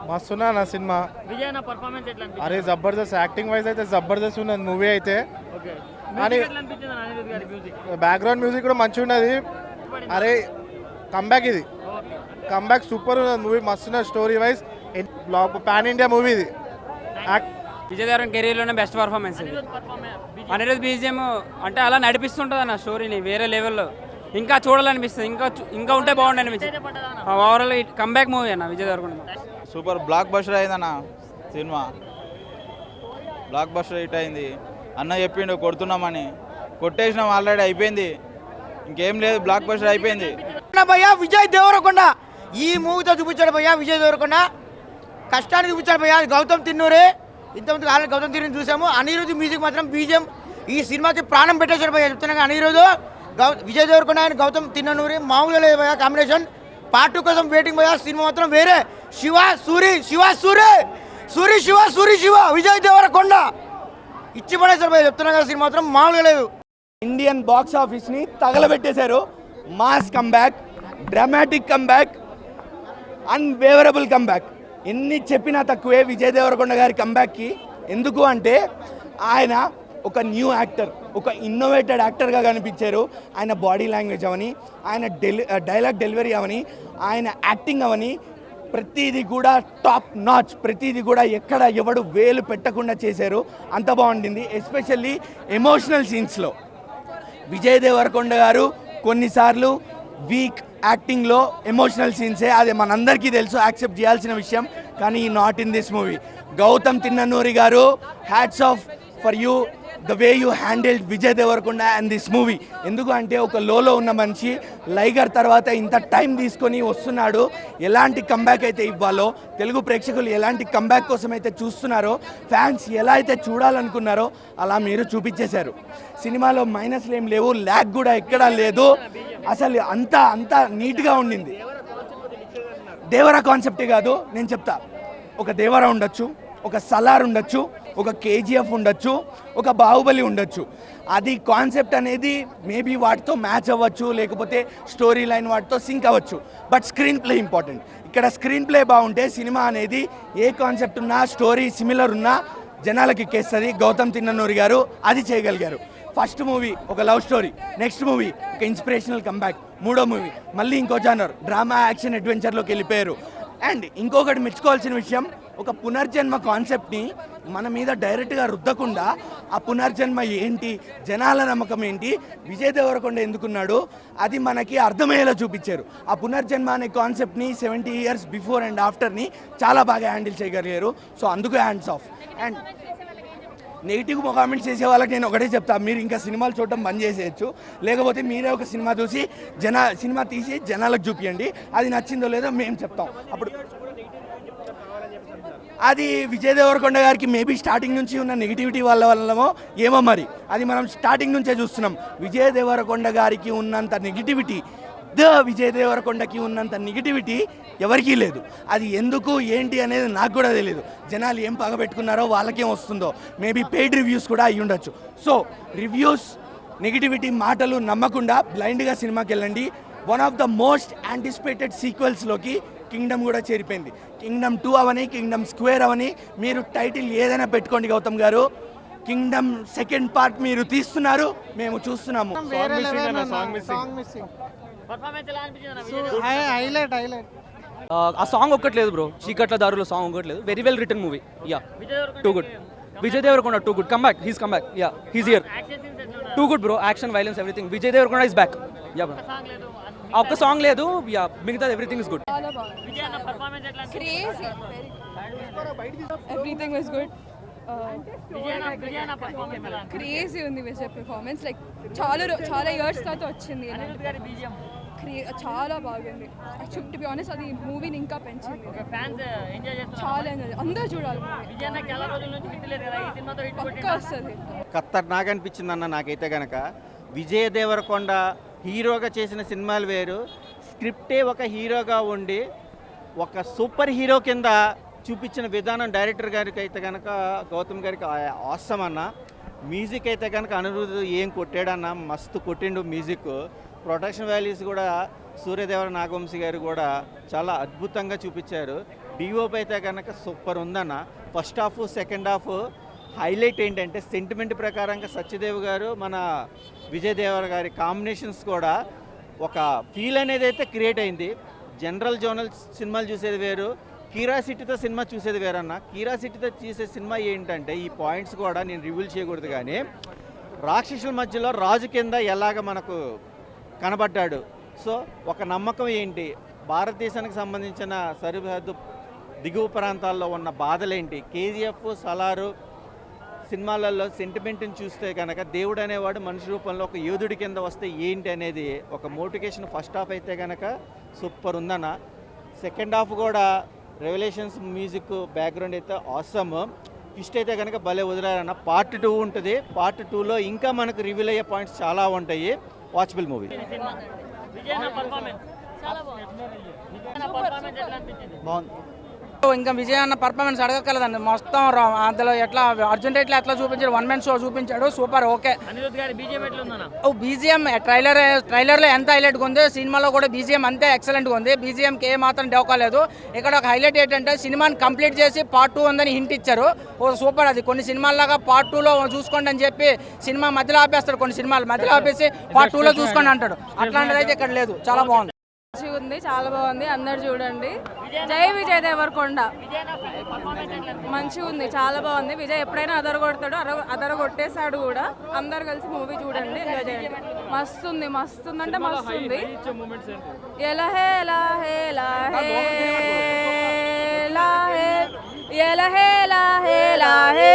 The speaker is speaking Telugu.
మస్తున్నా నా సినిమా. అరే జబర్దస్త్, యాక్టింగ్ వైజ్ అయితే జబర్దస్త్ ఉన్నది మూవీ అయితే. బ్యాక్గ్రౌండ్ మ్యూజిక్ కూడా మంచిగా ఉన్నది. అరే కంబ్యాక్, ఇది కంబ్యాక్ సూపర్ ఉన్నది మూవీ. మస్తున్నది story wise. Pan India movie ఇది. విజయ్ దేవరకొండ కెరీర్లోనే బెస్ట్ పర్ఫార్మెన్స్ ఇది. అనిరుద్ బీజిఎం అంటే అలా నడిపిస్తుంటుంది అన్న స్టోరీని వేరే లెవెల్లో. ఇంకా చూడాలనిపిస్తుంది, ఇంకా ఉంటే బాగుండు అనిపించింది. ఓవరాల్ కంబ్యాక్ మూవీ అన్న Vijay Deverakonda. Super blockbuster అయిందన్న సినిమా. బ్లాక్ బస్టర్ హిట్ అయింది. అన్న చెప్పిండు కొడుతున్నామని, కొట్టేసినాం ఆల్రెడీ, అయిపోయింది. ఇంకేం లేదు, బ్లాక్ బస్టర్ అయిపోయింది. భయ్యా విజయ్ దేవరకొండ ఈ మూవీతో చూపించాడు భయ్యా. విజయ్ దేవరకొండ కష్టాన్ని చూపించాడు భయ్యా. గౌతమ్ తిన్నూరే ఇంతమంది ఆల్రెడీ గౌతమ్ తిన్నూరు చూసాము. అనిరుద్ధ్ మ్యూజిక్ మాత్రం బీజిఎం ఈ సినిమాకి ప్రాణం పెట్టేశాడు భయ్యా. చెప్తున్నాగా అనిరుద్ధ్, విజయ్ దేవరకొండ ఆయన గౌతమ్ తిన్నూరి మామూలుగా లేదు భయ్యా. కాంబినేషన్ పార్ట్ 2 కోసం వెయిటింగ్ భయ్యా. సినిమా మాత్రం వేరే. శివ సూరి విజయ్ దేవరకొండ ఇచ్చి పడేశారు భయ్యా. చెప్తున్నాగా సినిమా మాత్రం మామూలుగా లేదు. ఇండియన్ బాక్స్ ఆఫీస్ని తగలబెట్టేశారు. Mass comeback, dramatic comeback, unwaverable comeback. ఎన్ని చెప్పినా తక్కువే విజయ్ దేవరకొండ గారి కంబ్యాక్కి. ఎందుకు అంటే ఆయన ఒక న్యూ యాక్టర్, ఒక ఇన్నోవేటెడ్ యాక్టర్గా కనిపించారు. ఆయన బాడీ లాంగ్వేజ్ అవని, ఆయన డైలాగ్ డెలివరీ అవని, ఆయన యాక్టింగ్ అవని, ప్రతిదీ కూడా టాప్ నాచ్. ప్రతిదీ కూడా ఎక్కడ ఎవడు వేలు పెట్టకుండా చేశారు. అంత బాగుండింది. ఎస్పెషల్లీ ఎమోషనల్ సీన్స్లో విజయ్ దేవరకొండ గారు కొన్నిసార్లు వీక్ యాక్టింగ్లో ఎమోషనల్ సీన్సే, అది మనందరికీ తెలుసు, యాక్సెప్ట్ చేయాల్సిన విషయం. కానీ not in this movie. Gautam Tinnanuri garu, hats off for you, the way you handled Vijay Deverakonda and this movie. ఎందుకు అంటే ఒక లోలో ఉన్న మనిషి లైగర్ తర్వాత ఇంత టైం తీసుకొని వస్తున్నాడు. ఎలాంటి కంబ్యాక్ అయితే ఇవ్వాలో, తెలుగు ప్రేక్షకులు ఎలాంటి కంబ్యాక్ కోసం అయితే చూస్తున్నారో, ఫ్యాన్స్ ఎలా అయితే చూడాలనుకున్నారో అలా మీరు చూపించేశారు. సినిమాలో మైనస్లు ఏం లేవు, ల్యాగ్ కూడా ఎక్కడా లేదు. అసలు అంతా నీట్గా ఉండింది. దేవరా కాన్సెప్టే కాదు, నేను చెప్తా. ఒక దేవరా ఉండొచ్చు, ఒక సలార్ ఉండొచ్చు, ఒక కేజీఎఫ్ ఉండొచ్చు, ఒక బాహుబలి ఉండొచ్చు. అది కాన్సెప్ట్ అనేది మేబీ వాటితో మ్యాచ్ అవ్వచ్చు, లేకపోతే స్టోరీ లైన్ వాటితో సింక్ అవ్వచ్చు. But screen play important. ఇక్కడ స్క్రీన్ ప్లే బాగుంటే సినిమా అనేది ఏ కాన్సెప్ట్ ఉన్నా, స్టోరీ సిమిలర్ ఉన్నా జనాలకి ఎక్కేస్తుంది. గౌతమ్ తిన్ననూరి గారు అది చేయగలిగారు. ఫస్ట్ మూవీ ఒక లవ్ స్టోరీ, నెక్స్ట్ మూవీ ఒక ఇన్స్పిరేషనల్ కంబ్యాక్, మూడో మూవీ మళ్ళీ ఇంకో జానర్ డ్రామా యాక్షన్ అడ్వెంచర్లోకి వెళ్ళిపోయారు. అండ్ ఇంకొకటి మెచ్చుకోవాల్సిన విషయం, ఒక పునర్జన్మ కాన్సెప్ట్ని మన మీద డైరెక్ట్గా రుద్దకుండా ఆ పునర్జన్మ ఏంటి, జనాల నమ్మకం ఏంటి, విజయ్ దేవరకొండ ఎందుకున్నాడు, అది మనకి అర్థమయ్యేలా చూపించారు. ఆ పునర్జన్మ అనే కాన్సెప్ట్ని 70 years బిఫోర్ అండ్ ఆఫ్టర్ని చాలా బాగా హ్యాండిల్ చేయగలిగారు. సో అందుకు hands of. And negative comments చేసే వాళ్ళకి నేను ఒకటే చెప్తాను, మీరు ఇంకా సినిమాలు చూడటం బంద్ చేసేయచ్చు. లేకపోతే మీరే ఒక సినిమా చూసి సినిమా తీసి జనాలకు చూపించండి. అది నచ్చిందో లేదో మేము చెప్తాం. అప్పుడు అది విజయ్ దేవరకొండ గారికి మేబీ స్టార్టింగ్ నుంచి ఉన్న నెగిటివిటీ వల్లమో ఏమో మరి, అది మనం స్టార్టింగ్ నుంచే చూస్తున్నాం. విజయ్ దేవరకొండ గారికి ఉన్నంత నెగిటివిటీ, విజయ్ దేవరకొండకి ఉన్నంత నెగిటివిటీ ఎవరికీ లేదు. అది ఎందుకు ఏంటి అనేది నాకు కూడా తెలియదు. జనాలు ఏం పగబెట్టుకున్నారో వాళ్ళకేం వస్తుందో, మేబీ పెయిడ్ రివ్యూస్ కూడా అయ్యి ఉండొచ్చు. సో రివ్యూస్, నెగిటివిటీ మాటలు నమ్మకుండా బ్లైండ్గా సినిమాకి వెళ్ళండి. One of the most anticipated సీక్వెల్స్లోకి కింగ్డమ్ కూడా చేరిపోయింది. కింగ్డమ్ 2 అవని, కింగ్డమ్ స్క్వేర్ అవని, మీరు టైటిల్ ఏదైనా పెట్టుకోండి. గౌతమ్ గారు, కింగ్డమ్ సెకండ్ పార్ట్ మీరు తీస్తున్నారు, మేము చూస్తున్నాము. ఆ సాంగ్ ఒక్కట్లేదు బ్రో, చీకట్ల దారులో సాంగ్ ఒక్కట్లేదు. Very well return movie. Yeah, too good. Vijay Deverakonda too good. Comeback, he's comeback. Yeah, he's here. Too good bro, action, violence, everything. Vijay Deverakonda is back. Yeah bro, ఒక్క సాంగ్ లేదు. యా, మిగతా everything is good. Everything was good. Crazy ఉంది విజయ్ పర్ఫార్మెన్స్. లైక్ చాలా ఇయర్స్ తర్వాత వచ్చింది. చాలా బాగుంది. టు బి ఆనెస్ట్ అది మూవీని ఇంకా పెంచింది. చాలా ఎంజాయ్, అందరూ చూడాలి. పక్కా వస్తుంది. ఖతర్నాక్ అనిపించింది అన్న నాకైతే కనుక. విజయ్ దేవరకొండ హీరోగా చేసిన సినిమాలు వేరు, స్క్రిప్టే ఒక హీరోగా ఉండి ఒక సూపర్ హీరో కింద చూపించిన విధానం డైరెక్టర్ గారికి అయితే కనుక, గౌతమ్ గారికి ఆసమ్ అన్న. మ్యూజిక్ అయితే కనుక అనిరుద్ధ్ ఏం కొట్టాడన్న, మస్తు కొట్టిండు మ్యూజిక్. ప్రొడక్షన్ వాల్యూస్ కూడా సూర్యదేవర నాగవంశీ గారు కూడా చాలా అద్భుతంగా చూపించారు. డిఓపి అయితే కనుక సూపర్ ఉందన్న. First half second half highlight ఏంటంటే సెంటిమెంట్ ప్రకారంగా సత్యదేవ్ గారు మన విజయ్ దేవర గారి కాంబినేషన్స్ కూడా ఒక ఫీల్ అనేది అయితే క్రియేట్ అయింది. జనరల్ జోనల్ సినిమాలు చూసేది వేరు, క్యూరియాసిటీతో సినిమా చూసేది వేరన్న. క్యూరియాసిటీతో చూసే సినిమా ఏంటంటే ఈ పాయింట్స్ కూడా నేను రివీల్ చేయకూడదు కానీ రాక్షసుల మధ్యలో రాజు కింద ఎలాగ మనకు కనబడ్డాడు. సో ఒక నమ్మకం ఏంటి, భారతదేశానికి సంబంధించిన సరిహద్దు దిగువ ప్రాంతాల్లో ఉన్న బాధలేంటి, కేజీఎఫ్ సలారు సినిమాలలో సెంటిమెంట్ని చూస్తే కనుక దేవుడు అనేవాడు మనిషి రూపంలో ఒక యోధుడి కింద వస్తే ఏంటి అనేది ఒక మోటివేషన్. ఫస్ట్ హాఫ్ అయితే కనుక సూపర్ ఉందన్న. సెకండ్ హాఫ్ కూడా రెవల్యూషన్స్ మ్యూజిక్ బ్యాక్గ్రౌండ్ అయితే ఆసమ్. ట్విస్ట్ అయితే కనుక భలే వదిలేరన్న. పార్ట్ 2 ఉంటుంది. పార్ట్ 2లో ఇంకా మనకు రివీల్ అయ్యే పాయింట్స్ చాలా ఉంటాయి. Watchable movie. ఇంకా విజయ్ అన్న పర్ఫార్మెన్స్ అడగక్కర్లేదండి. మొత్తం అందులో ఎట్లా అర్జున్ రెడ్డి ఎట్లా చూపించాడు, 1 man షో చూపించాడు. సూపర్. ఓకే. బీజిఎం ట్రైలర్లో ఎంత హైలైట్గా ఉంది, సినిమాలో కూడా బీజిఎం అంతే ఎక్సలెంట్గా ఉంది. బీజిఎంకి ఏ మాత్రం డెవకాలేదు. ఇక్కడ ఒక హైలైట్ ఏంటంటే సినిమాని కంప్లీట్ చేసి పార్ట్ 2 ఉందని హింట్ ఇచ్చారు. ఓ సూపర్. అది కొన్ని సినిమాల్లాగా పార్ట్ 2లో చూసుకోండి అని చెప్పి సినిమా మధ్యలో ఆపేస్తాడు. కొన్ని సినిమాలు మధ్యలో ఆపేసి పార్ట్ 2లో చూసుకోండి అంటాడు. అట్లాంటిది అయితే ఇక్కడ లేదు. చాలా బాగుంది. ఉంది, చాలా బాగుంది. అందరు చూడండి. జై విజయ్ దేవరకొండ. మంచిగా ఉంది, చాలా బాగుంది. విజయ్ ఎప్పుడైనా అదరగొడతాడు, అదరగొట్టేశాడు కూడా. అందరు కలిసి మూవీ చూడండి, ఎంజాయ్ చేయండి. మస్తుంది, మస్తుందంటే మస్తుంది. ఎలా హే ఎలా హే ఎలా హే ఎలా హే ఎలా హే ఎలా హే ఎలా హే